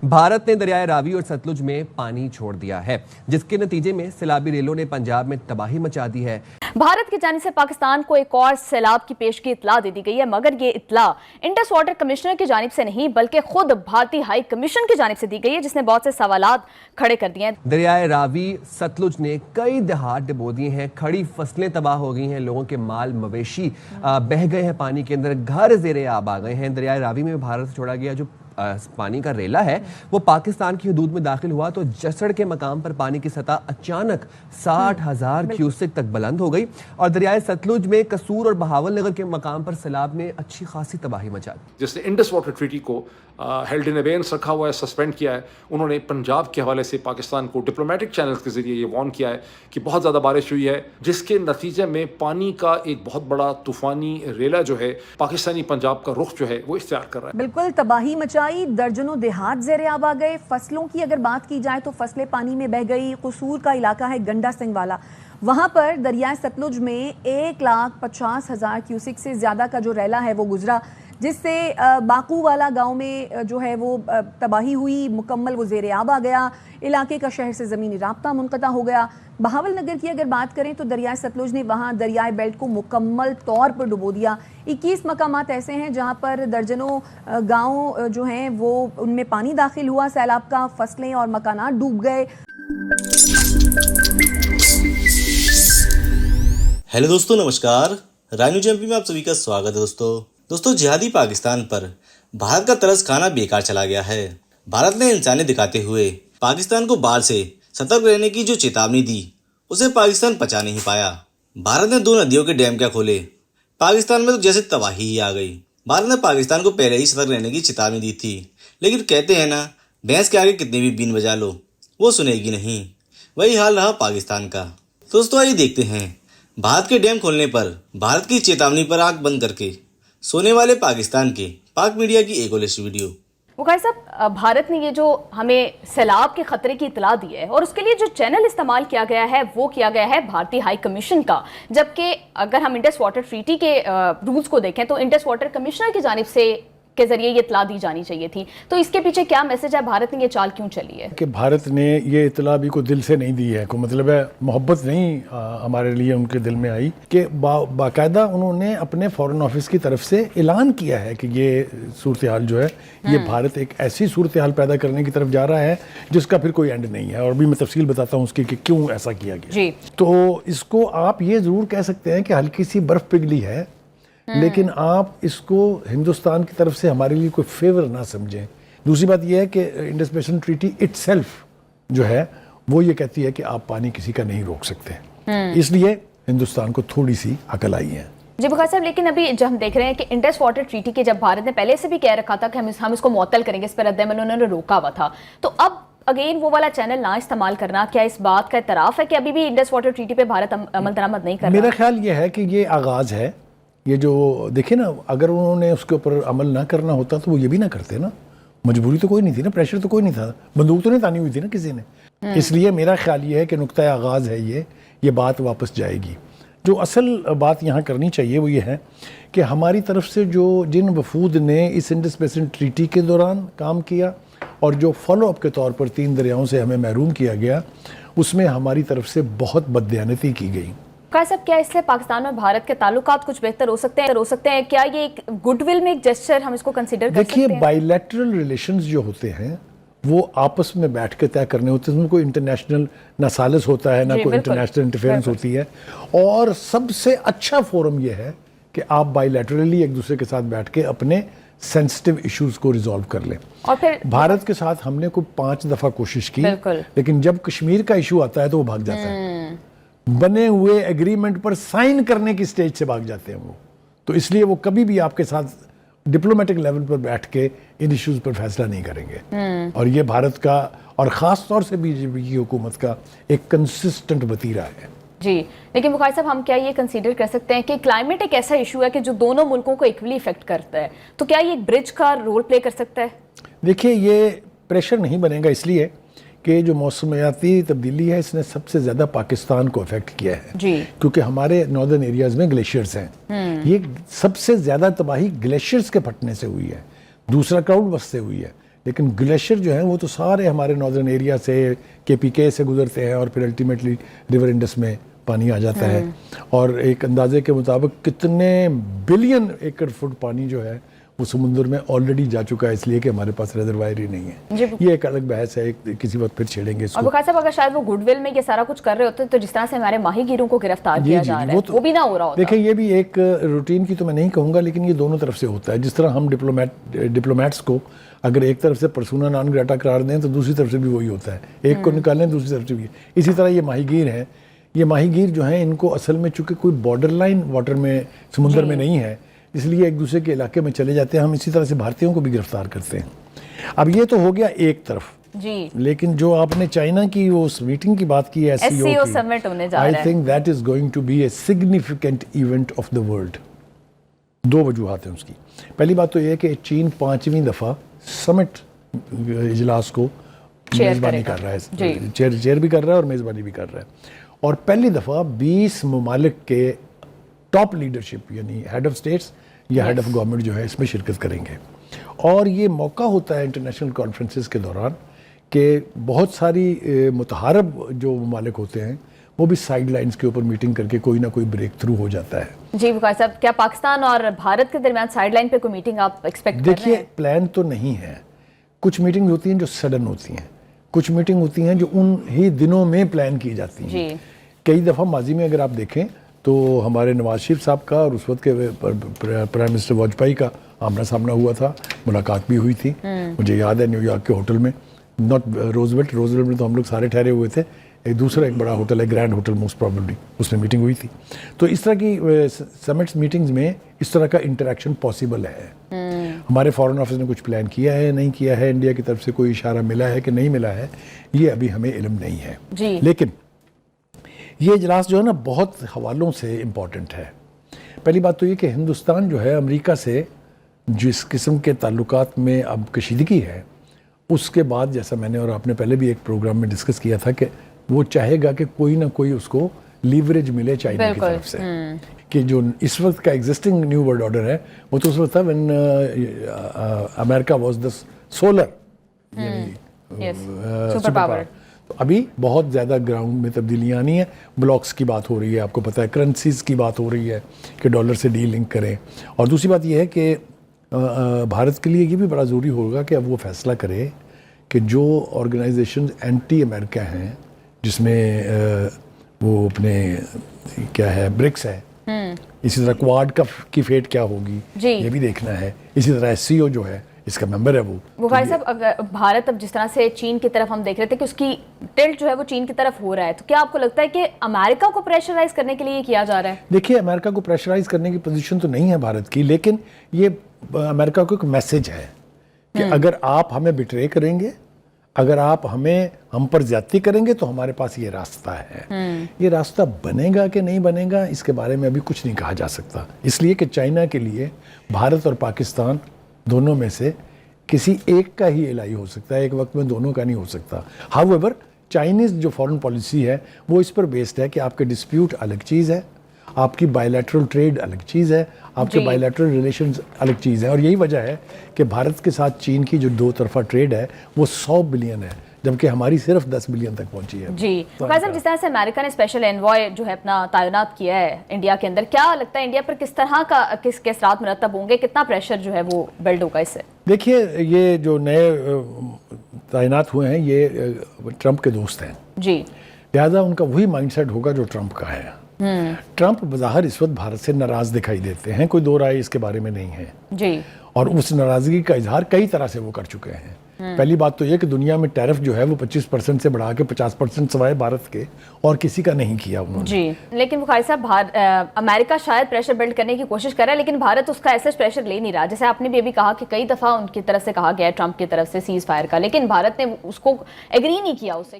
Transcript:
भारत ने दरियाए रावी और सतलुज में पानी छोड़ दिया है, जिसके नतीजे में सैलाबी रेलों ने पंजाब में तबाही मचा दी है। भारत की जानिब से पाकिस्तान को एक और सैलाब की पेशगी इत्तला दे दी गई है, मगर ये इत्तला इंडस वाटर कमिश्नर की जानिब से नहीं बल्कि खुद भारतीय हाई कमीशन की जानिब से दी गई है, जिसने बहुत से सवालात खड़े कर दिए हैं। दरियाए रावी सतलुज ने कई देहात डुबो दिए हैं, खड़ी फसलें तबाह हो गई हैं, लोगों के माल मवेशी बह गए हैं पानी के अंदर, घर ज़ेरे आब आ गए हैं। दरियाए रावी में भारत से छोड़ा गया जो पानी का रेला है वो पाकिस्तान की हदूद में दाखिल हुआ तो जसड़ के मकाम पर पानी की सतह अचानक 60,000 क्यूसेक तक बुलंद हो गई और दरियाए सतलुज में कसूर और बहावल नगर के मकाम पर सैलाब ने अच्छी खासी तबाही मचा दी। जिसने इंडस वाटर ट्रीटी को हेल्ड इन अबेयंस रखा हुआ है, सस्पेंड किया है, उन्होंने पंजाब के हवाले से पाकिस्तान को डिप्लोमेटिक चैनल्स के जरिए ये वार्न किया है कि बहुत ज़्यादा बारिश हुई है, जिसके नतीजे में पानी का एक बहुत बड़ा तूफ़ानी रेला जो है पाकिस्तानी पंजाब का रुख जो है वो इख्तियार कर रहा है। बिल्कुल तबाही मचाई, दर्जनों देहात ज़ेरे आब आ गए। फसलों की अगर बात की जाए तो फसलें पानी में बह गई। कसूर का इलाका है गंडा सिंह वाला, वहाँ पर दरियाए सतलुज में 1,50,000 क्यूसिक से ज़्यादा का जो रेला है वो गुजरा, जिससे बाकू वाला गांव में जो है वो तबाही हुई, मुकम्मल वो ज़ेरे आब आ गया, इलाके का शहर से ज़मीनी राब्ता मुनक़ता हो गया। बहावल नगर की अगर बात करें तो दरियाए सतलुज ने वहाँ दरियाए बेल्ट को मुकम्मल तौर पर डुबो दिया। 21 मकामात ऐसे हैं जहाँ पर दर्जनों गाँव जो हैं वो उनमें पानी दाखिल हुआ, सैलाब का, फसलें और मकानात डूब गए। हेलो दोस्तों, नमस्कार। राय एमपी में आप सभी का स्वागत है। दोस्तों जिहादी पाकिस्तान पर भारत का तरस खाना बेकार चला गया है। भारत ने इंसानियत दिखाते हुए पाकिस्तान को बाढ़ से सतर्क रहने की जो चेतावनी दी उसे पाकिस्तान पचा नहीं पाया। भारत ने 2 नदियों के डैम क्या खोले, पाकिस्तान में तो जैसे तबाही ही आ गई। भारत ने पाकिस्तान को पहले ही सतर्क रहने की चेतावनी दी थी, लेकिन कहते हैं ना, भैंस के आगे कितने भी बीन बजा लो वो सुनेगी नहीं। वही हाल रहा पाकिस्तान का। दोस्तों आइए देखते हैं भारत के डैम खोलने पर भारत की चेतावनी पर आंख बंद करके सोने वाले पाकिस्तान के पाक मीडिया की एक और वीडियो। वकाई साहब, भारत ने ये जो हमें सैलाब के खतरे की इतला दी है और उसके लिए जो चैनल इस्तेमाल किया गया है वो किया गया है भारतीय हाई कमीशन का, जबकि अगर हम इंडस वाटर ट्रीटी के रूल्स को देखें तो इंडस वाटर कमिश्नर की जानिब से के जरिए ये इतला दी जानी चाहिए थी। तो इसके पीछे क्या मैसेज है, भारत ने ये चाल क्यों चली है? कि भारत ने ये इतला भी को दिल से नहीं दी है, को मतलब है मोहब्बत नहीं हमारे लिए उनके दिल में आई कि बाकायदा उन्होंने अपने फॉरेन ऑफिस की तरफ से ऐलान किया है कि ये सूरत हाल जो है ये भारत एक ऐसी सूरत हाल पैदा करने की तरफ जा रहा है जिसका फिर कोई एंड नहीं है। और भी मैं तफसील बताता हूँ उसकी कि क्यों ऐसा किया गया जी। तो इसको आप ये ज़रूर कह सकते हैं कि हल्की सी बर्फ़ पिघली है, लेकिन आप इसको हिंदुस्तान की तरफ से हमारे लिए कोई फेवर ना समझें। दूसरी बात यह है कि इंडस बेसिन ट्रीटी इटसेल्फ जो है वो ये कहती है कि आप पानी किसी का नहीं रोक सकते, इसलिए हिंदुस्तान को थोड़ी सी अकल आई है। जी बखार साहब, लेकिन अभी जब हम देख रहे हैं कि इंडस वाटर ट्रीटी के जब भारत ने पहले से भी कह रखा था कि हम इसको मुअत्तल करेंगे, इस पर रद्द-ए-अमल उन्होंने रोका हुआ था, तो अब अगेन वो वाला चैनल ना इस्तेमाल करना, क्या इस बात का इतराफ़ है कि अभी भी इंडस वाटर ट्रीटी पे भारत अमल दरामद नहीं कर रहा? मेरा ख्याल ये है कि ये आगाज़ है। ये जो देखिए ना, अगर उन्होंने उसके ऊपर अमल ना करना होता तो वो ये भी ना करते ना, मजबूरी तो कोई नहीं थी ना, प्रेशर तो कोई नहीं था, बंदूक तो नहीं तानी हुई थी ना किसी ने। इसलिए मेरा ख्याल ये है कि नुक्ता आगाज़ है, ये बात वापस जाएगी। जो असल बात यहाँ करनी चाहिए वो ये है कि हमारी तरफ से जिन वफूद ने इस इंडस बेसिन ट्रीटी के दौरान काम किया और जो फॉलो अप के तौर पर 3 दरियाओं से हमें महरूम किया गया, उसमें हमारी तरफ से बहुत बददियानती की गई। साहब, क्या इससे पाकिस्तान और भारत के ताल्लुकात कुछ बेहतर हो सकते हैं? क्या ये एक गुडविल में एक जेस्चर हम इसको कंसीडर कर सकते हैं? देखिए, बायलैटरल रिलेशंस जो होते हैं वो आपस में बैठ के तय करने होते हैं, उसमें कोई इंटरनेशनल ना सालिस होता है ना कोई इंटरनेशनल इंटरफेरेंस होती है। और सबसे अच्छा फोरम ये है कि आप बायलैटरली एक दूसरे के साथ बैठ के अपने सेंसिटिव इश्यूज को रिजॉल्व कर लें। और फिर भारत के साथ हमने कोई 5 दफा कोशिश की, लेकिन जब कश्मीर का इशू आता है तो वो भाग जाता है, बने हुए एग्रीमेंट पर साइन करने की स्टेज से भाग जाते हैं वो। तो इसलिए वो कभी भी आपके साथ डिप्लोमेटिक लेवल पर बैठ के इन इश्यूज पर फैसला नहीं करेंगे। और ये भारत का और ख़ास तौर से बीजेपी की हुकूमत का एक कंसिस्टेंट वतीरा है जी। लेकिन बुखारी साहब, हम क्या ये कंसीडर कर सकते हैं कि क्लाइमेट एक ऐसा इशू है कि जो दोनों मुल्कों को इक्वली इफेक्ट करता है, तो क्या ये एक ब्रिज का रोल प्ले कर सकता है? देखिए, ये प्रेशर नहीं बनेगा इसलिए कि जो मौसमियाती तब्दीली है इसने सबसे ज़्यादा पाकिस्तान को अफेक्ट किया है जी, क्योंकि हमारे नॉर्दर्न एरियाज़ में ग्लेशियर्स हैं। ये सबसे ज़्यादा तबाही ग्लेशियर्स के फटने से हुई है, दूसरा क्लाउड बस्ट से हुई है। لیکن گلیشیئر جو ہیں وہ تو سارے ہمارے ناردرن ایریا سے KPK سے گزرتے ہیں اور پھر الٹیمیٹلی ریور انڈس میں پانی آ جاتا ہے، اور ایک اندازے کے مطابق کتنے بلین ایکڑ فٹ پانی جو ہے وہ سمندر میں آلریڈی جا چکا ہے، اس لیے کہ ہمارے پاس ریزروائر ہی نہیں ہے۔ یہ ایک الگ بحث ہے، کسی وقت پھر چھیڑیں گے اس کو۔ اور بخار صاحب اگر شاید وہ گڈ ول میں یہ سارا کچھ کر رہے ہوتے تو جس طرح سے ہمارے ماہی گیروں کو گرفتار کیا جا رہا ہے وہ بھی نہ ہو رہا ہوتا۔ دیکھیں یہ بھی ایک روٹین کی تو میں نہیں کہوں گا، لیکن یہ دونوں طرف سے ہوتا ہے۔ جس طرح ہم ڈپلومیٹس کو اگر ایک طرف سے پرسونا نان گراٹا قرار دیں تو دوسری طرف سے بھی وہی ہوتا ہے، ایک کو نکالیں دوسری طرف سے بھی۔ اسی طرح یہ ماہی گیر ہیں، یہ ماہی گیر جو ہیں ان کو اصل میں چونکہ کوئی بارڈر لائن واٹر میں سمندر میں نہیں ہے، اس لیے ایک دوسرے کے علاقے میں چلے جاتے ہیں۔ ہم اسی طرح سے بھارتیوں کو بھی گرفتار کرتے ہیں۔ اب یہ تو ہو گیا ایک طرف، لیکن جو آپ نے چائنا کی وہ میٹنگ کی بات کی ہے SCO سمٹ ہونے جا رہا ہے، I think that is going to be a significant event of the world۔ دو وجوہات ہیں اس کی۔ پہلی بات تو یہ ہے کہ چین 5ویں دفعہ سمٹ اجلاس کو میزبانی کر رہا ہے، چیئر بھی کر رہا ہے اور میزبانی بھی کر رہا ہے، اور پہلی دفعہ 20 ممالک کے ٹاپ لیڈرشپ یعنی ہیڈ آف اسٹیٹس یا ہیڈ آف گورنمنٹ جو ہے اس میں شرکت کریں گے۔ اور یہ موقع ہوتا ہے انٹرنیشنل کانفرنسز کے دوران کہ بہت ساری متحارب جو ممالک ہوتے ہیں وہ بھی سائیڈ لائنز کے اوپر میٹنگ کر کے کوئی نہ کوئی بریک تھرو ہو جاتا ہے۔ جی بخار صاحب، کیا پاکستان اور بھارت کے درمیان سائیڈ لائن پہ کوئی میٹنگ آپ ایکسپیکٹ کر رہے ہیں؟ دیکھیے پلان تو نہیں ہے، کچھ میٹنگ ہوتی ہیں جو سڈن ہوتی ہیں، کچھ میٹنگ ہوتی ہیں جو ان ہی دنوں میں پلان کی جاتی ہیں۔ کئی دفعہ ماضی میں اگر آپ دیکھیں تو ہمارے نواز شریف صاحب کا اور اس وقت کے پرائم منسٹر واجپئی کا آمنا سامنا ہوا تھا، ملاقات بھی ہوئی تھی، مجھے یاد ہے نیو یارک کے ہوٹل میں، ناٹ روزویلٹ میں تو ہم لوگ سارے ٹھہرے ہوئے تھے، ایک بڑا ہوٹل ہے گرینڈ ہوٹل موسٹ پروبیبلی، اس میں میٹنگ ہوئی تھی۔ تو اس طرح کی سمٹس میٹنگز میں اس طرح کا انٹریکشن پاسبل ہے۔ ہمارے فارن آفس نے کچھ پلان کیا ہے نہیں کیا ہے، انڈیا کی طرف سے کوئی اشارہ ملا ہے کہ نہیں ملا ہے، یہ ابھی ہمیں علم نہیں ہے۔ لیکن یہ اجلاس جو ہے نا بہت حوالوں سے امپورٹنٹ ہے۔ پہلی بات تو یہ کہ ہندوستان جو ہے امریکہ سے جس قسم کے تعلقات میں اب کشیدگی ہے، اس کے بعد جیسا میں نے اور آپ نے پہلے بھی ایک پروگرام میں ڈسکس کیا تھا کہ وہ چاہے گا کہ کوئی نہ کوئی اس کو لیوریج ملے چائنا کی طرف سے، کہ جو اس وقت کا ایگزسٹنگ نیو ورلڈ آرڈر ہے وہ تو اس وقت تھا when America was the solar super power. تو ابھی بہت زیادہ گراؤنڈ میں تبدیلیاں آنی ہیں، بلاکس کی بات ہو رہی ہے، آپ کو پتہ ہے کرنسیز کی بات ہو رہی ہے کہ ڈالر سے ڈی لنک کریں، اور دوسری بات یہ ہے کہ بھارت کے لیے یہ بھی بڑا ضروری ہوگا کہ اب وہ فیصلہ کرے کہ جو آرگنائزیشنز اینٹی امریکہ ہیں، جس میں وہ اپنے کیا ہے برکس ہے، اسی طرح کواد کی فیٹ کیا ہوگی یہ بھی دیکھنا ہے، اسی طرح SCO جو ہے اس کا ممبر ہے وہ۔ بخاری صاحب، اگر بھارت اب جس طرح سے چین کی طرف ہم دیکھ رہے تھے کہ اس کی ٹلٹ جو ہے وہ چین کی طرف ہو رہا ہے، تو کیا آپ کو لگتا ہے کہ امریکہ کو پریشرائز کرنے کے لیے یہ کیا جا رہا ہے؟ دیکھیے امریکہ کو پریشرائز کرنے کی پوزیشن تو نہیں ہے بھارت کی، لیکن یہ امریکہ کو ایک میسج ہے کہ اگر آپ ہمیں بٹرے کریں گے، اگر آپ ہم پر زیادتی کریں گے تو ہمارے پاس یہ راستہ ہے۔ یہ راستہ بنے گا کہ نہیں بنے گا اس کے بارے میں ابھی کچھ نہیں کہا جا سکتا، اس لیے کہ چائنا کے لیے بھارت اور پاکستان دونوں میں سے کسی ایک کا ہی الہی ہو سکتا ہے، ایک وقت میں دونوں کا نہیں ہو سکتا۔ ہاؤ ایور چائنیز جو فارن پالیسی ہے وہ اس پر بیسڈ ہے کہ آپ کے ڈسپیوٹ الگ چیز ہے، آپ کی بائیلیٹرل ٹریڈ الگ چیز ہے، آپ کے بائیلیٹرل ریلیشنز الگ چیز ہے، اور یہی وجہ ہے کہ بھارت کے ساتھ چین کی جو دو طرفہ ٹریڈ ہے وہ 100 بلین ہے، جبکہ ہماری صرف 10 بلین تک پہنچی ہے۔ جی بخاری صاحب، جس طرح سے امریکہ نے اسپیشل انوائے جو ہے اپنا تعینات کیا ہے انڈیا کے اندر، کیا لگتا ہے انڈیا پر کس طرح کا کس کے اثرات مرتب ہوں گے، کتنا پریشر جو ہے وہ بلڈ ہوگا اس سے؟ دیکھیے یہ جو نئے تعینات ہوئے ہیں یہ ٹرمپ کے دوست ہیں، جی لہٰذا ان کا وہی مائنڈ سیٹ ہوگا جو ٹرمپ کا ہے۔ ٹرمپ بظاہر اس وقت بھارت سے ناراض دکھائی دیتے ہیں، کوئی دو رائے اس کے بارے میں نہیں ہے جی، اور اس ناراضگی کا اظہار کئی طرح سے وہ کر چکے ہیں۔ پہلی بات تو یہ کہ دنیا میں ٹیرف جو ہے وہ 25% سے بڑھا کے 50% سوائے بھارت کے اور کسی کا نہیں کیا انہوں نے۔ جی لیکن بخاری صاحب، امریکہ شاید پریشر بلڈ کرنے کی کوشش کر رہا ہے، لیکن بھارت اس کا ایسا پریشر لے نہیں رہا، جیسے آپ نے بھی ابھی کہا کہ کئی دفعہ ان کی طرف سے کہا گیا ہے ٹرمپ کی طرف سے سیز فائر کا، لیکن بھارت نے اس کو ایگری نہیں کیا اس سے۔